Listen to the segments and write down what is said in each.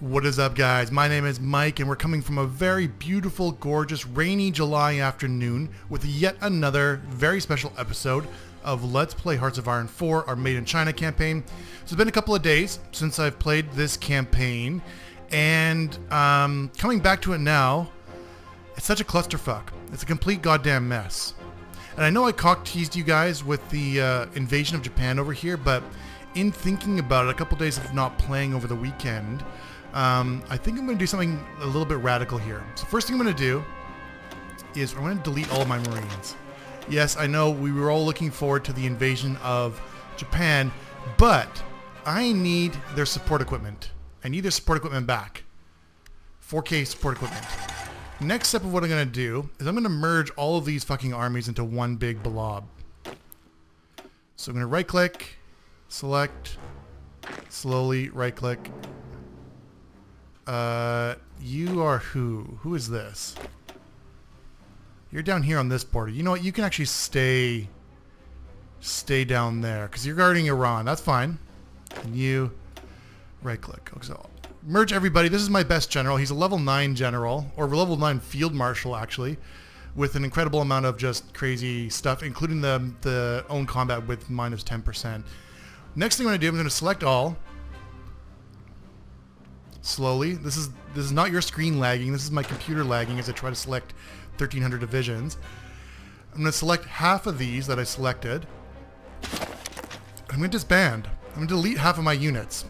What is up, guys? My name is Mike, and we're coming from a very beautiful, gorgeous, rainy July afternoon with yet another very special episode of Let's Play Hearts of Iron 4, our Made in China campaign. So it's been a couple of days since I've played this campaign, and coming back to it now, it's such a clusterfuck. It's a complete goddamn mess. And I know I cock-teased you guys with the invasion of Japan over here, but in thinking about it, a couple days of not playing over the weekend, I think I'm going to do something a little bit radical here. So first thing I'm going to do is I'm going to delete all of my Marines. Yes, I know we were all looking forward to the invasion of Japan, but I need their support equipment. I need their support equipment back. 4K support equipment. Next step of what I'm going to do is I'm going to merge all of these fucking armies into one big blob. So I'm going to right click, select, slowly right click. You are who? Who is this? You're down here on this border. You know what? You can actually stay down there because you're guarding Iran. That's fine. And you right click. Okay, so merge everybody. This is my best general. He's a level 9 general, or level 9 field marshal actually, with an incredible amount of just crazy stuff, including the own combat with minus 10%. Next thing I'm going to do, I'm going to select all. Slowly. This is not your screen lagging. This is my computer lagging as I try to select 1,300 divisions. I'm going to select half of these that I selected. I'm going to disband. I'm going to delete half of my units.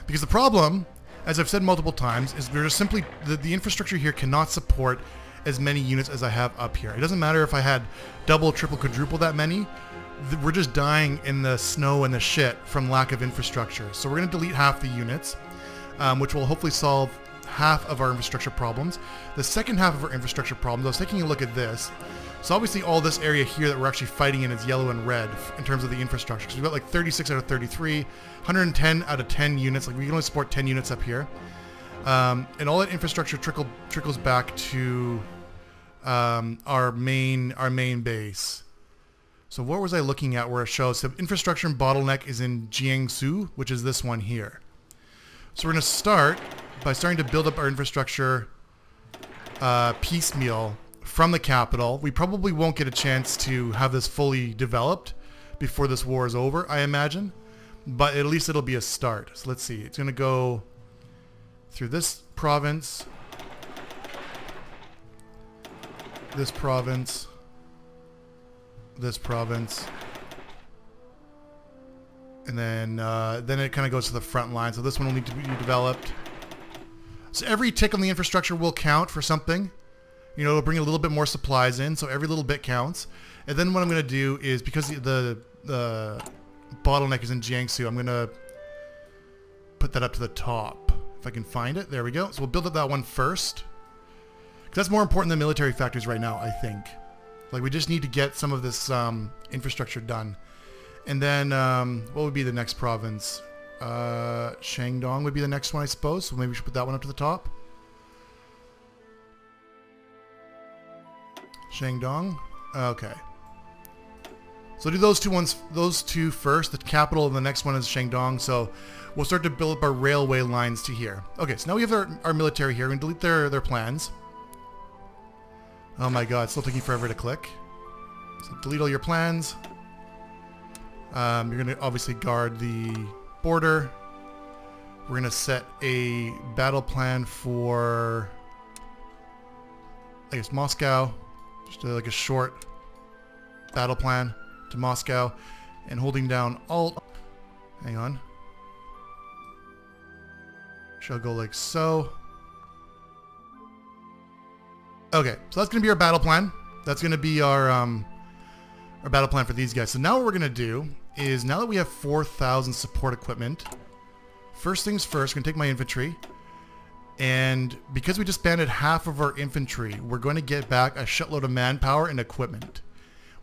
Because the problem, as I've said multiple times, is there's simply the infrastructure here cannot support as many units as I have up here. It doesn't matter if I had double, triple, quadruple that many. We're just dying in the snow and the shit from lack of infrastructure. So we're going to delete half the units. Which will hopefully solve half of our infrastructure problems. The second half of our infrastructure problems, I was taking a look at this. So obviously all this area here that we're actually fighting in is yellow and red in terms of the infrastructure. So we've got like 36 out of 33, 110 out of 10 units. Like we can only support 10 units up here. And all that infrastructure trickles back to our main base. So what was I looking at where it shows? So infrastructure and bottleneck is in Jiangsu, which is this one here. So we're going to start by starting to build up our infrastructure piecemeal from the capital. We probably won't get a chance to have this fully developed before this war is over, I imagine. But at least it'll be a start. So let's see. It's going to go through this province, this province, this province. And then it kind of goes to the front line. So this one will need to be developed. So every tick on the infrastructure will count for something. You know, it'll bring a little bit more supplies in. So every little bit counts. And then what I'm going to do is, because the bottleneck is in Jiangsu, I'm going to put that up to the top. If I can find it. There we go. So we'll build up that one first. Because that's more important than military factories right now, I think. Like, we just need to get some of this infrastructure done. And then, what would be the next province? Shandong would be the next one, I suppose. So maybe we should put that one up to the top. Shandong. Okay. So do those two first. The capital and the next one is Shandong. So we'll start to build up our railway lines to here. Okay, so now we have our military here. We're going to delete their plans. Oh my god, it's still taking forever to click. So delete all your plans. You're going to obviously guard the border. We're going to set a battle plan for, I guess, Moscow. Just like a short battle plan to Moscow. And holding down Alt. Hang on. Shall go like so. Okay, so that's going to be our battle plan. That's going to be our battle plan for these guys. So now what we're going to do is, now that we have 4,000 support equipment, first things first, I'm going to take my infantry, and because we disbanded half of our infantry, we're going to get back a shitload of manpower and equipment.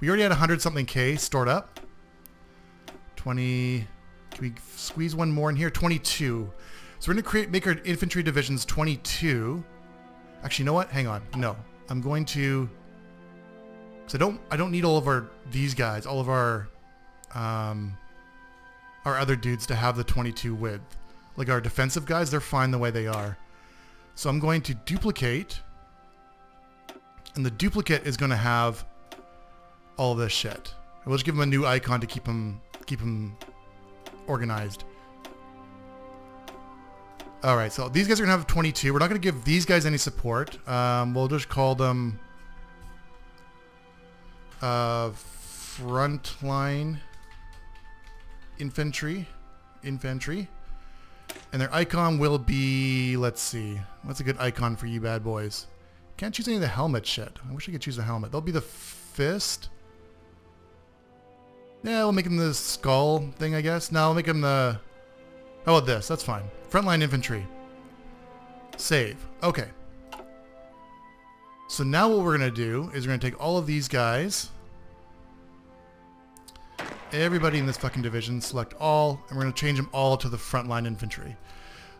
We already had 100 something K stored up. 20, can we squeeze one more in here? 22. So we're going to make our infantry divisions 22. Actually, you know what? Hang on. No. I'm going to, because I don't need all of these guys, all of our other dudes to have the 22 width. like our defensive guys, they're fine the way they are. So I'm going to duplicate, and the duplicate is going to have all this shit. We'll just give him a new icon to keep him organized. All right, so these guys are gonna have 22. We're not gonna give these guys any support. We'll just call them frontline infantry, and their icon will be, let's see, what's a good icon for you bad boys? Can't choose any of the helmet shit. I wish I could choose a helmet. They'll be the fist. Yeah, we'll make them the skull thing, I guess. No, we'll make them the... How about this? That's fine. Frontline infantry. Save. Okay. So now what we're going to do is we're going to take all of these guys, everybody in this fucking division, select all, and we're going to change them all to the frontline infantry.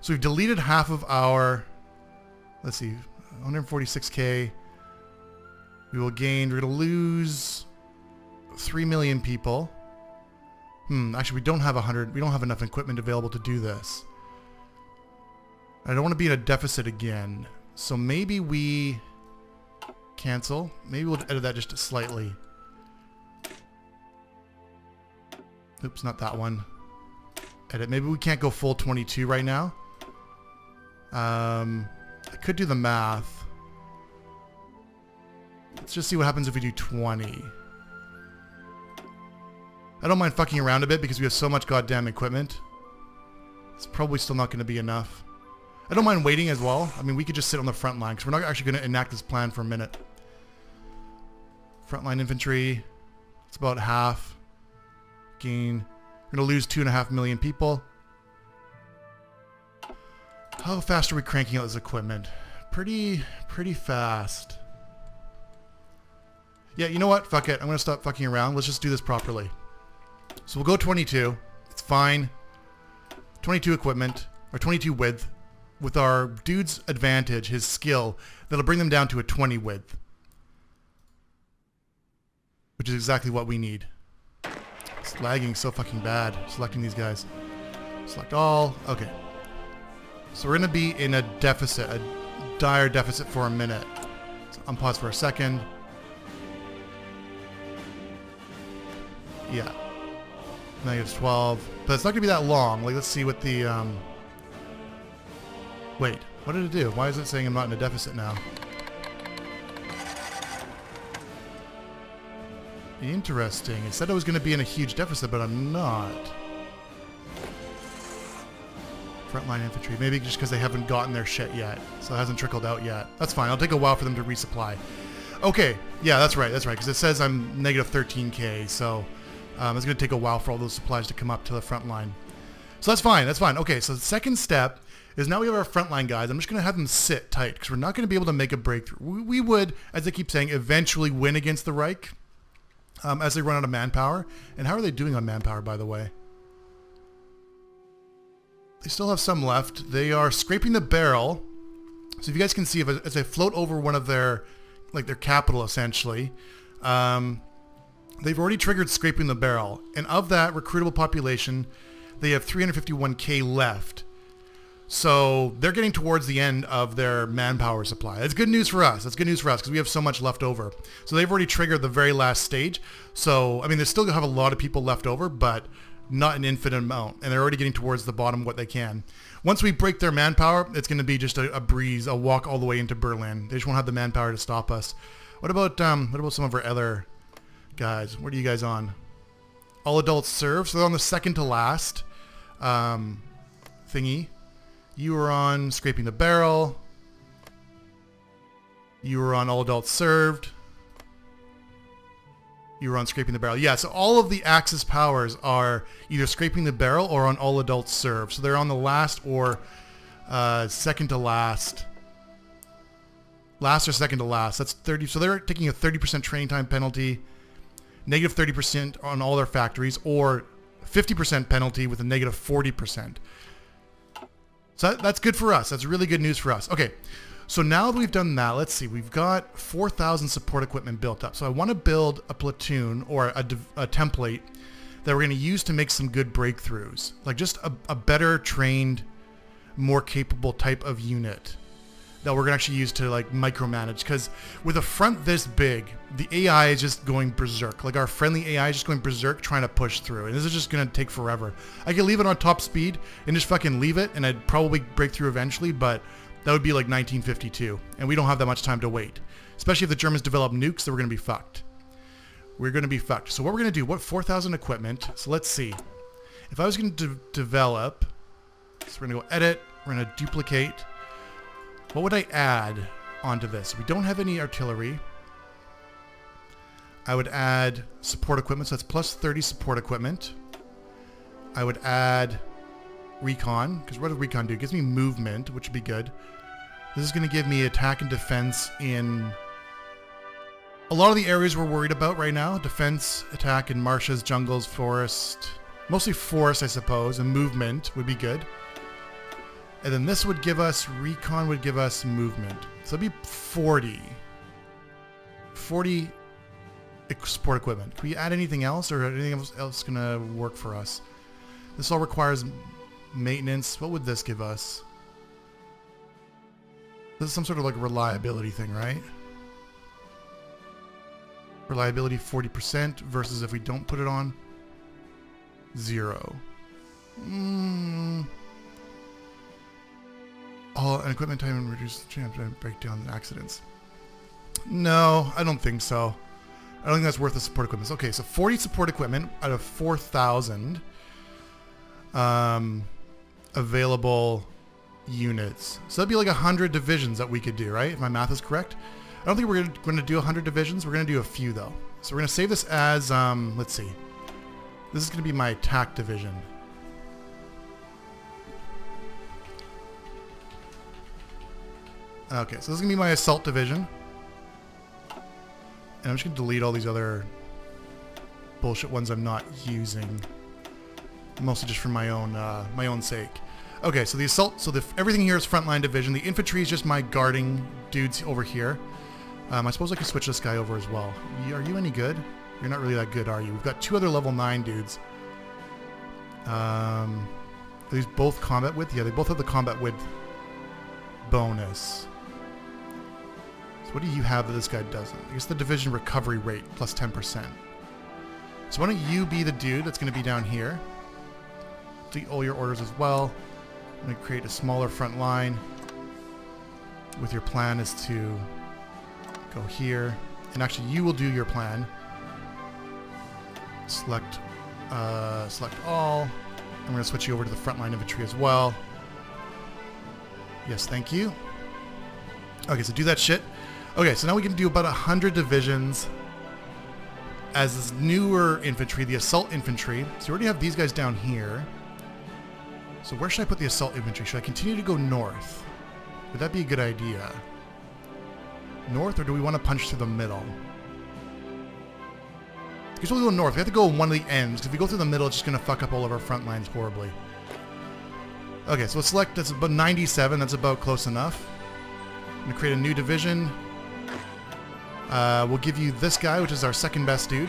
So we've deleted half of our, let's see, 146k. We will gain, we're going to lose 3 million people. Actually we don't have enough equipment available to do this. I don't want to be in a deficit again. So maybe we cancel. Maybe we'll edit that just slightly. Oops, not that one. Edit. Maybe we can't go full 22 right now. I could do the math. Let's just see what happens if we do 20. I don't mind fucking around a bit because we have so much goddamn equipment. It's probably still not going to be enough. I don't mind waiting as well. I mean, we could just sit on the front line because we're not actually going to enact this plan for a minute. Frontline infantry. It's about half. Gain. We're going to lose 2.5 million people. How fast are we cranking out this equipment? Pretty fast. Yeah, you know what? Fuck it. I'm going to stop fucking around. Let's just do this properly. So we'll go 22. It's fine. 22 equipment, or 22 width. With our dude's advantage, his skill, that'll bring them down to a 20 width. Which is exactly what we need. It's lagging so fucking bad. Selecting these guys. Select all. Okay. So we're going to be in a deficit, a dire deficit for a minute. So unpause for a second. Yeah. -12. But it's not going to be that long. Like, let's see what the... Wait, what did it do? Why is it saying I'm not in a deficit now? Interesting. It said I was going to be in a huge deficit, but I'm not. Frontline infantry. Maybe just because they haven't gotten their shit yet. So it hasn't trickled out yet. That's fine. It'll take a while for them to resupply. Okay. Yeah, that's right. That's right. Because it says I'm -13k. So it's going to take a while for all those supplies to come up to the front line. So that's fine. That's fine. Okay, so the second step is now we have our frontline guys. I'm just going to have them sit tight because we're not going to be able to make a breakthrough. We would, as I keep saying, eventually win against the Reich as they run out of manpower. And how are they doing on manpower, by the way? They still have some left. They are scraping the barrel. So if you guys can see, as I float over one of their, like their capital, essentially, they've already triggered scraping the barrel. And of that recruitable population, they have 351k left. So they're getting towards the end of their manpower supply. That's good news for us. That's good news for us because we have so much left over. So they've already triggered the very last stage. So, I mean, they still have a lot of people left over, but not an infinite amount. And they're already getting towards the bottom of what they can. Once we break their manpower, it's going to be just a breeze, a walk all the way into Berlin. They just won't have the manpower to stop us. What about some of our other guys? What are you guys on? All adults serve. So they're on the second to last thingy. You were on scraping the barrel. You were on all adults served. You were on scraping the barrel. Yeah, so all of the Axis powers are either scraping the barrel or on all adults served. So they're on the last or second to last. Last or second to last. That's 30. So they're taking a 30% training time penalty, negative 30% on all their factories, or 50% penalty with a negative 40%. So that's good for us. That's really good news for us. Okay, so now that we've done that, let's see. We've got 4,000 support equipment built up. So I want to build a platoon or a template that we're going to use to make some good breakthroughs. Like just a better trained more capable type of unit that we're gonna actually use to like micromanage. Because with a front this big, the AI is just going berserk. Like our friendly AI is just going berserk trying to push through, and this is just gonna take forever. I could leave it on top speed and just fucking leave it, and I'd probably break through eventually, but that would be like 1952, and we don't have that much time to wait. Especially if the Germans develop nukes, then we're gonna be fucked. We're gonna be fucked. So what we're gonna do? What 4,000 equipment? So let's see. If I was gonna develop, so we're gonna go edit. We're gonna duplicate. What would I add onto this? We don't have any artillery. I would add support equipment, so that's plus 30 support equipment. I would add recon, because what does recon do? It gives me movement, which would be good. This is going to give me attack and defense in a lot of the areas we're worried about right now. Defense, attack in marshes, jungles, forest. Mostly forest, I suppose, and movement would be good. And then this would give us, recon would give us movement. So it'd be 40. 40 support equipment. Can we add anything else, or anything else gonna work for us? This all requires maintenance. What would this give us? This is some sort of like reliability thing, right? Reliability 40% versus if we don't put it on, 0. All and equipment time and reduce chance to break down accidents. No, I don't think so. I don't think that's worth the support equipment. Okay, so 40 support equipment out of 4,000 available units. So that'd be like 100 divisions that we could do, right? If my math is correct. I don't think we're going to do 100 divisions. We're going to do a few though. So we're going to save this as, let's see. This is going to be my attack division. Okay, so this is going to be my assault division. And I'm just going to delete all these other bullshit ones I'm not using. Mostly just for my own sake. Okay, so the assault, so everything here is frontline division. The infantry is just my guarding dudes over here. I suppose I could switch this guy over as well. Are you any good? You're not really that good, are you? We've got 2 other level 9 dudes. Are these both combat width? Yeah, they both have the combat width bonus. So what do you have that this guy doesn't? I guess the division recovery rate, plus 10%. So why don't you be the dude that's going to be down here? Delete all your orders as well. I'm going to create a smaller front line. With your plan is to go here. And actually, you will do your plan. Select all. I'm going to switch you over to the frontline infantry as well. Yes, thank you. Okay, so do that shit. Okay, so now we can do about 100 divisions as this newer infantry, the assault infantry. So we already have these guys down here. So where should I put the assault infantry? Should I continue to go north? Would that be a good idea? North, or do we want to punch through the middle? Because we'll go north. We have to go on one of the ends. If we go through the middle, it's just going to fuck up all of our front lines horribly. Okay, so let's select, that's about 97. That's about close enough. I'm going to create a new division. We'll give you this guy, which is our second best dude.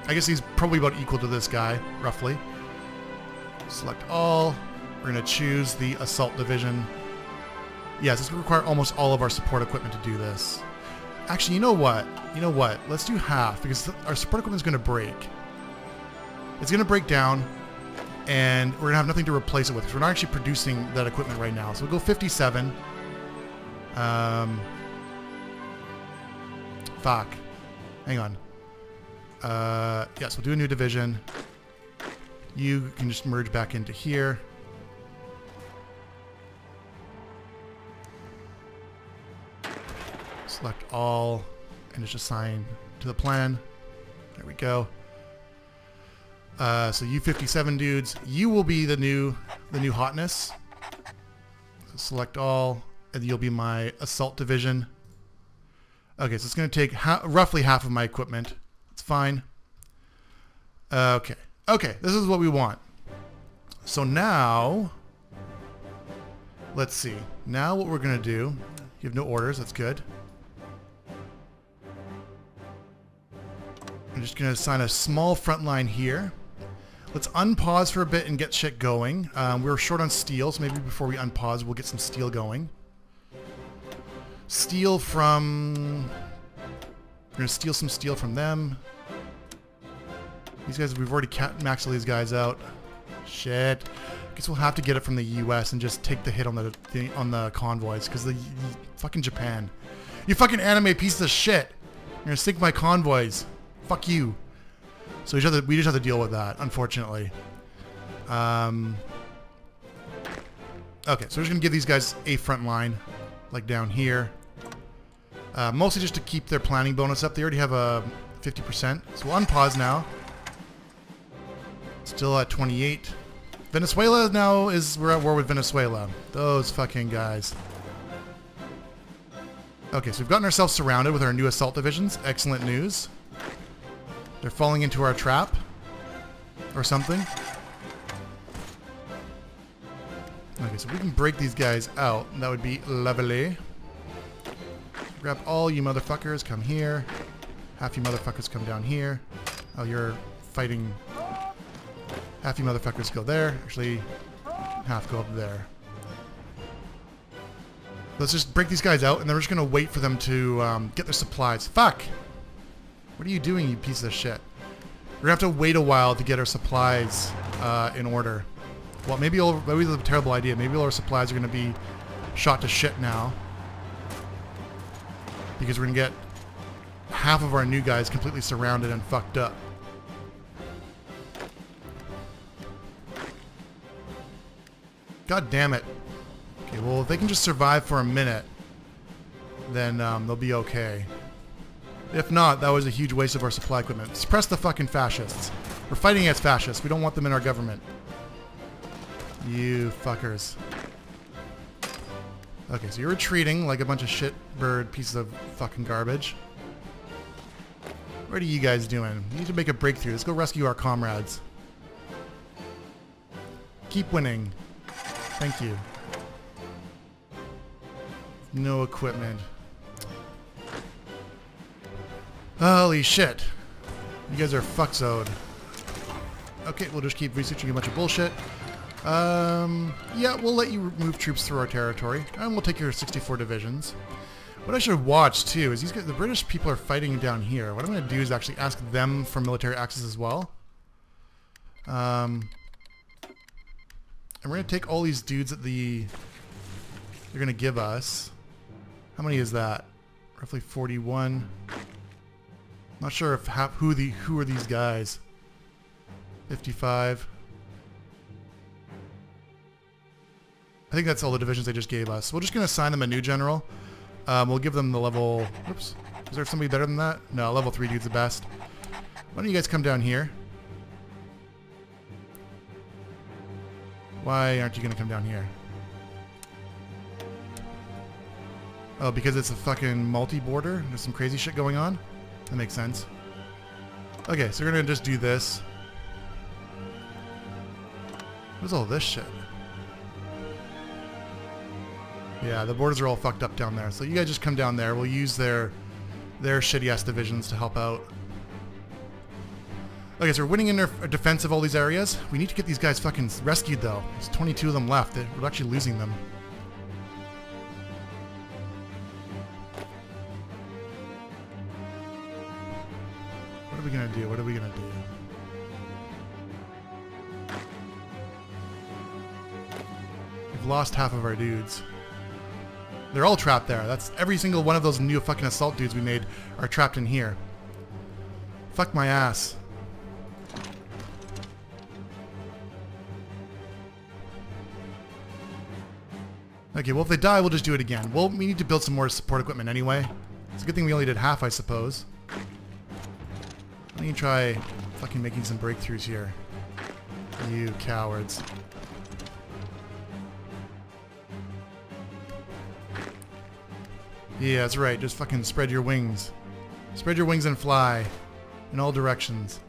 I guess he's probably about equal to this guy, roughly. Select all. We're going to choose the assault division. Yes, this will require almost all of our support equipment to do this. Actually, you know what? You know what? Let's do half, because our support equipment is going to break. It's going to break down, and we're going to have nothing to replace it with, because we're not actually producing that equipment right now. So we'll go 57. Fuck. Hang on. Yes, we'll do a new division. You can just merge back into here. Select all and just assign to the plan. There we go. So you 57 dudes, you will be the new hotness. So select all, and you'll be my assault division. Okay, so it's going to take roughly half of my equipment. It's fine. Okay. Okay, this is what we want. So now, let's see. Now what we're going to do, you have no orders, that's good. I'm just going to assign a small front line here. Let's unpause for a bit and get shit going. We're short on steel, so maybe before we unpause, we'll get some steel going. Steel from... We're gonna steal some steel from them. These guys, we've already maxed all these guys out. Shit. Guess we'll have to get it from the US and just take the hit on the convoys, because the fucking Japan. You fucking anime piece of shit. You're gonna sink my convoys. Fuck you. So we just have to deal with that, unfortunately. Okay, so we're just gonna give these guys a front line, like down here. Mostly just to keep their planning bonus up. They already have a 50%. So we'll unpause now. Still at 28. Venezuela now we're at war with Venezuela. Those fucking guys. Okay, so we've gotten ourselves surrounded with our new assault divisions. Excellent news. They're falling into our trap. Or something. Okay, so we can break these guys out. That would be lovely. Grab all you motherfuckers. Come here. Half you motherfuckers come down here. Oh, you're fighting... Half you motherfuckers go there. Actually, half go up there. Let's just break these guys out, and then we're just going to wait for them to get their supplies. Fuck! What are you doing, you piece of shit? We're going to have to wait a while to get our supplies in order. Well, maybe it's a terrible idea. Maybe all our supplies are going to be shot to shit now. Because we're going to get half of our new guys completely surrounded and fucked up. God damn it. Okay, well, if they can just survive for a minute, then they'll be okay. If not, that was a huge waste of our supply equipment. Suppress the fucking fascists. We're fighting against fascists. We don't want them in our government. You fuckers. Okay, so you're retreating like a bunch of shitbird pieces of fucking garbage. What are you guys doing? We need to make a breakthrough. Let's go rescue our comrades. Keep winning. Thank you. No equipment. Holy shit. You guys are fuckzode. Okay, we'll just keep researching a bunch of bullshit. Yeah, we'll let you move troops through our territory, and we'll take your 64 divisions. What I should watch, too, is the British people are fighting down here. What I'm going to do is actually ask them for military access as well. And we're going to take all these dudes that they're going to give us. How many is that? Roughly 41. Not sure if who are these guys. 55. I think that's all the divisions they just gave us. We're just going to assign them a new general. We'll give them the level... Oops. Is there somebody better than that? No, level 3 dude's the best. Why don't you guys come down here? Why aren't you going to come down here? Oh, because it's a fucking multi-border? There's some crazy shit going on? That makes sense. Okay, so we're going to just do this. What's all this shit? Yeah, the borders are all fucked up down there. So you guys just come down there. We'll use their shitty-ass divisions to help out. Okay, so we're winning in their defense of all these areas. We need to get these guys fucking rescued, though. There's 22 of them left. We're actually losing them. What are we gonna do? What are we gonna do? We've lost half of our dudes. They're all trapped there. That's every single one of those new fucking assault dudes we made are trapped in here. Fuck my ass. Okay, well if they die, we'll just do it again. Well, we need to build some more support equipment anyway. It's a good thing we only did half, I suppose. Why don't you try fucking making some breakthroughs here? You cowards. Yeah, that's right. Just fucking spread your wings. Spread your wings and fly. In all directions.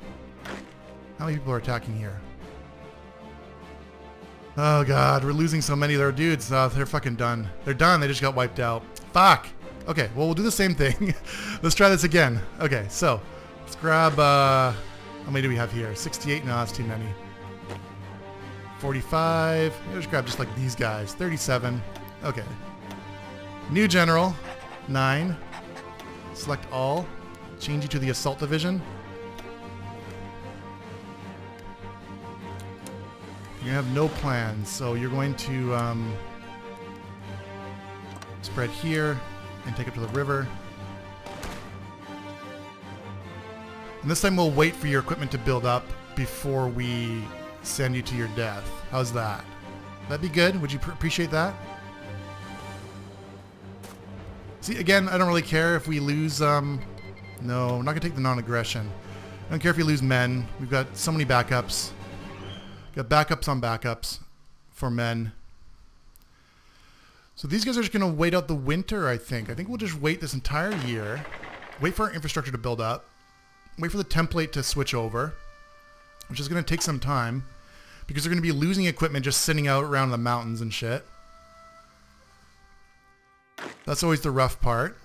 How many people are attacking here? Oh god, we're losing so many of their dudes. They're fucking done. They're done. They just got wiped out. Fuck! Okay, well we'll do the same thing. Let's try this again. Okay, so let's grab, how many do we have here? 68? No, that's too many. 45. I'll just grab just like these guys. 37. Okay. New general. 9. Select all. Change you to the assault division. You have no plans, so you're going to spread here and take it to the river. And this time we'll wait for your equipment to build up before we send you to your death. How's that? That'd be good. Would you appreciate that? See, again, I don't really care if we lose... No, we're not going to take the non-aggression. I don't care if you lose men. We've got so many backups. Got backups on backups for men. So these guys are just going to wait out the winter, I think. I think we'll just wait this entire year. Wait for our infrastructure to build up. Wait for the template to switch over, which is going to take some time because they're going to be losing equipment just sitting out around the mountains and shit. That's always the rough part.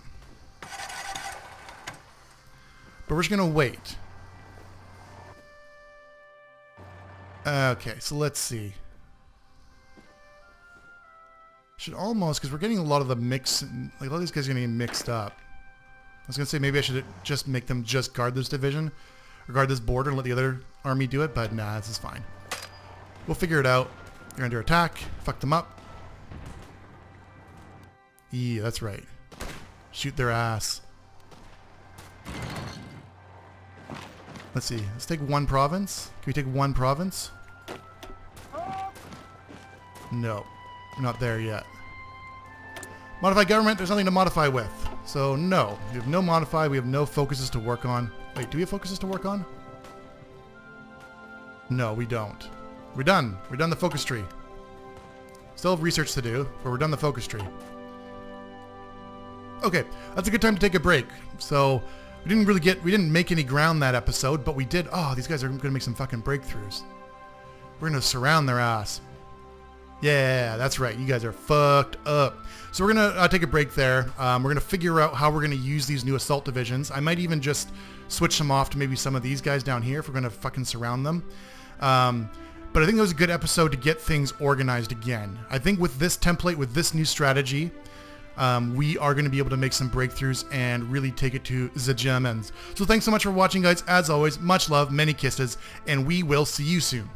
But we're just going to wait. Okay, so let's see. Should almost, because we're getting a lot of the mix, like a lot of these guys are getting mixed up. I was going to say maybe I should just make them just guard this division, or guard this border and let the other army do it, but nah, this is fine. We'll figure it out. You're under attack. Fuck them up. Yeah, that's right. Shoot their ass. Let's see. Let's take one province. Can we take one province? No. We're not there yet. Modify government. There's nothing to modify with. So, no. We have no modify. We have no focuses to work on. Wait, do we have focuses to work on? No, we don't. We're done. We're done the focus tree. Still have research to do, but we're done the focus tree. Okay, that's a good time to take a break. So, we didn't make any ground that episode, but we did. Oh, these guys are going to make some fucking breakthroughs. We're going to surround their ass. Yeah, that's right. You guys are fucked up. So we're going to take a break there. We're going to figure out how we're going to use these new assault divisions. I might even just switch them off to maybe some of these guys down here if we're going to fucking surround them. But I think it was a good episode to get things organized again. I think with this template, with this new strategy, we are going to be able to make some breakthroughs and really take it to the Germans. So thanks so much for watching, guys. As always, much love, many kisses, and we will see you soon.